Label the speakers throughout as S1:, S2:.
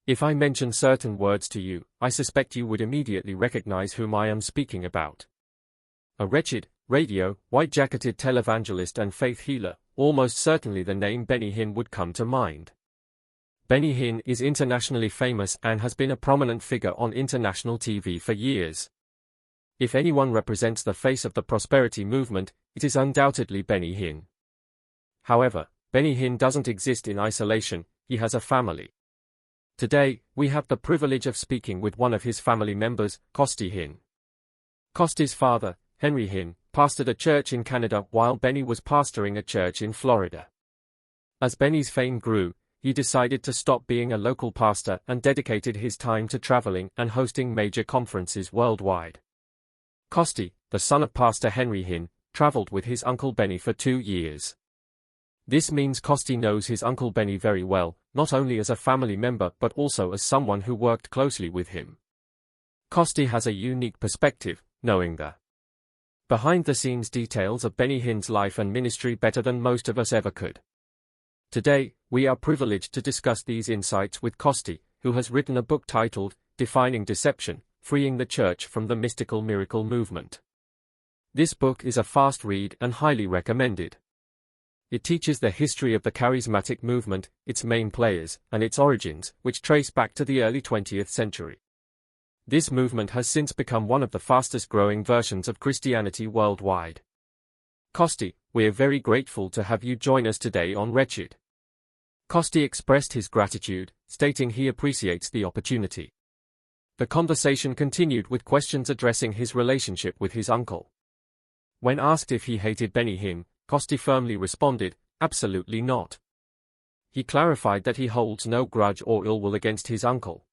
S1: If I mention certain words to you, I suspect you would immediately recognize whom I am speaking about. A wretched, radio, white-jacketed televangelist and faith healer, almost certainly the name Benny Hinn would come to mind. Benny Hinn is internationally famous and has been a prominent figure on international TV for years. If anyone represents the face of the prosperity movement, it is undoubtedly Benny Hinn. However, Benny Hinn doesn't exist in isolation, he has a family. Today, we have the privilege of speaking with one of his family members, Costi Hinn. Costi's father, Henry Hinn, pastored a church in Canada while Benny was pastoring a church in Florida. As Benny's fame grew, he decided to stop being a local pastor and dedicated his time to traveling and hosting major conferences worldwide. Costi, the son of Pastor Henry Hinn, traveled with his Uncle Benny for 2 years. This means Costi knows his Uncle Benny very well, not only as a family member but also as someone who worked closely with him. Costi has a unique perspective, knowing the behind-the-scenes details of Benny Hinn's life and ministry better than most of us ever could. Today, we are privileged to discuss these insights with Costi, who has written a book titled, Defining Deception, Freeing the Church from the Mystical Miracle Movement. This book is a fast read and highly recommended. It teaches the history of the charismatic movement, its main players, and its origins, which trace back to the early 20th century. This movement has since become one of the fastest-growing versions of Christianity worldwide. Costi, we're very grateful to have you join us today on Wretched. Costi expressed his gratitude, stating he appreciates the opportunity. The conversation continued with questions addressing his relationship with his uncle. When asked if he hated Benny Hinn, Costi firmly responded, absolutely not. He clarified that he holds no grudge or ill will against his uncle.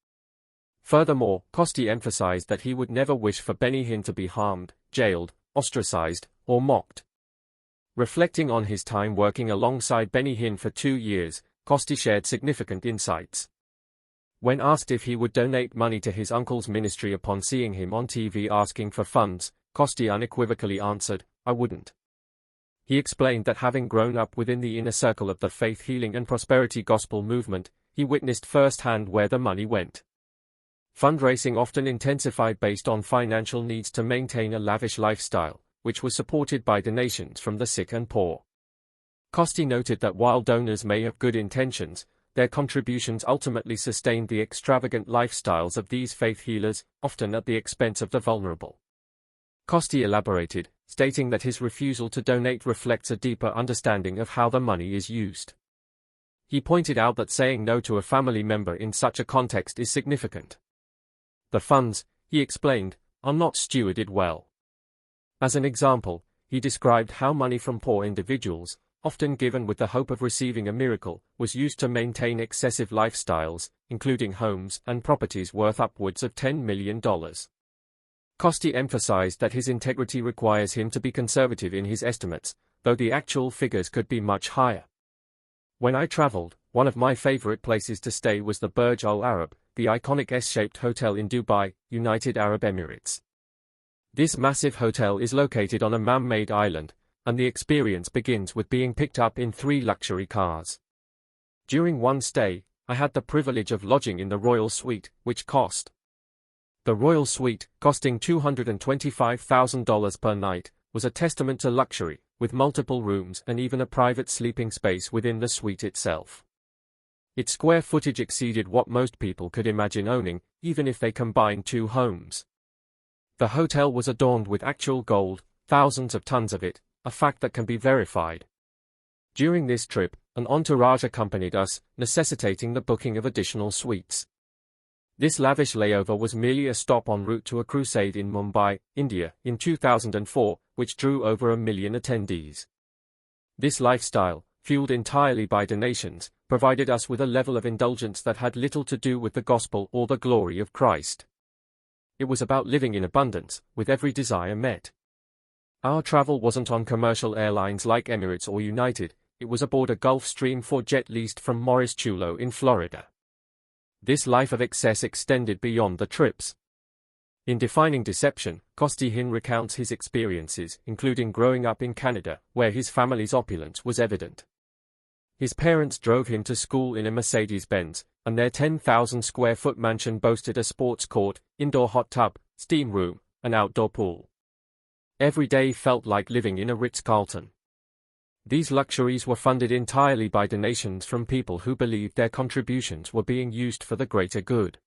S1: Furthermore, Costi emphasized that he would never wish for Benny Hinn to be harmed, jailed, ostracized, or mocked. Reflecting on his time working alongside Benny Hinn for 2 years, Costi shared significant insights. When asked if he would donate money to his uncle's ministry upon seeing him on TV asking for funds, Costi unequivocally answered, I wouldn't. He explained that having grown up within the inner circle of the faith healing and prosperity gospel movement, he witnessed firsthand where the money went. Fundraising often intensified based on financial needs to maintain a lavish lifestyle, which was supported by donations from the sick and poor. Costi noted that while donors may have good intentions, their contributions ultimately sustained the extravagant lifestyles of these faith healers, often at the expense of the vulnerable. Costi elaborated, stating that his refusal to donate reflects a deeper understanding of how the money is used. He pointed out that saying no to a family member in such a context is significant. The funds, he explained, are not stewarded well. As an example, he described how money from poor individuals, often given with the hope of receiving a miracle, was used to maintain excessive lifestyles, including homes and properties worth upwards of $10 million. Costi emphasized that his integrity requires him to be conservative in his estimates, though the actual figures could be much higher. When I traveled, one of my favorite places to stay was the Burj Al Arab, the iconic S-shaped hotel in Dubai, United Arab Emirates. This massive hotel is located on a man-made island, and the experience begins with being picked up in 3 luxury cars. During one stay, I had the privilege of lodging in the Royal Suite, which cost. The Royal Suite, costing $225,000 per night, was a testament to luxury, with multiple rooms and even a private sleeping space within the suite itself. Its square footage exceeded what most people could imagine owning, even if they combined 2 homes. The hotel was adorned with actual gold, thousands of tons of it, a fact that can be verified. During this trip, an entourage accompanied us, necessitating the booking of additional suites. This lavish layover was merely a stop en route to a crusade in Mumbai, India, in 2004, which drew over 1 million attendees. This lifestyle, fueled entirely by donations, provided us with a level of indulgence that had little to do with the gospel or the glory of Christ. It was about living in abundance, with every desire met. Our travel wasn't on commercial airlines like Emirates or United, it was aboard a Gulfstream 4 jet leased from Morris Chulo in Florida. This life of excess extended beyond the trips. In Defining Deception, Costi Hinn recounts his experiences, including growing up in Canada, where his family's opulence was evident. His parents drove him to school in a Mercedes-Benz, and their 10,000-square-foot mansion boasted a sports court, indoor hot tub, steam room, and outdoor pool. Every day felt like living in a Ritz-Carlton. These luxuries were funded entirely by donations from people who believed their contributions were being used for the greater good.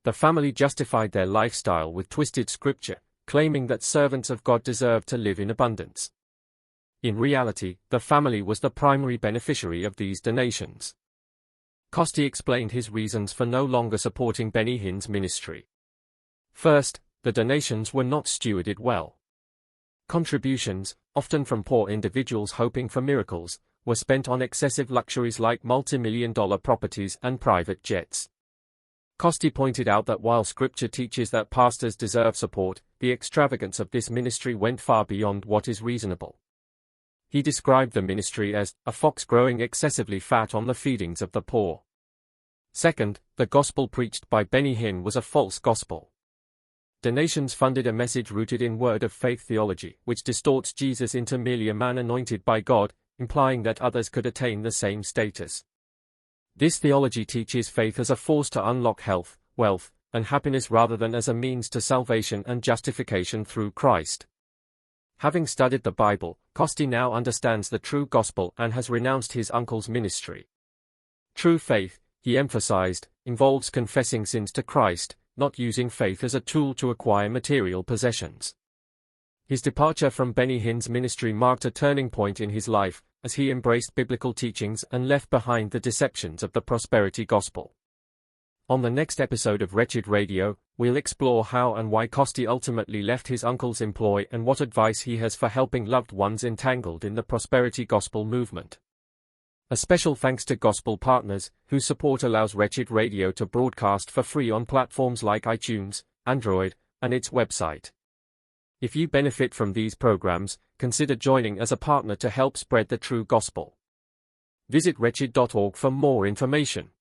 S1: The family justified their lifestyle with twisted scripture, claiming that servants of God deserved to live in abundance. In reality, the family was the primary beneficiary of these donations. Costi explained his reasons for no longer supporting Benny Hinn's ministry. First, the donations were not stewarded well. Contributions, often from poor individuals hoping for miracles, were spent on excessive luxuries like multi-million-dollar properties and private jets. Costi pointed out that while Scripture teaches that pastors deserve support, the extravagance of this ministry went far beyond what is reasonable. He described the ministry as a fox growing excessively fat on the feedings of the poor. Second, the gospel preached by Benny Hinn was a false gospel. Donations funded a message rooted in word-of-faith theology, which distorts Jesus into merely a man anointed by God, implying that others could attain the same status. This theology teaches faith as a force to unlock health, wealth, and happiness rather than as a means to salvation and justification through Christ. Having studied the Bible, Costi now understands the true gospel and has renounced his uncle's ministry. True faith, he emphasized, involves confessing sins to Christ, not using faith as a tool to acquire material possessions. His departure from Benny Hinn's ministry marked a turning point in his life, as he embraced biblical teachings and left behind the deceptions of the prosperity gospel. On the next episode of Wretched Radio, we'll explore how and why Costi ultimately left his uncle's employ and what advice he has for helping loved ones entangled in the prosperity gospel movement. A special thanks to gospel partners, whose support allows Wretched Radio to broadcast for free on platforms like iTunes, Android, and its website. If you benefit from these programs, consider joining as a partner to help spread the true gospel. Visit wretched.org for more information.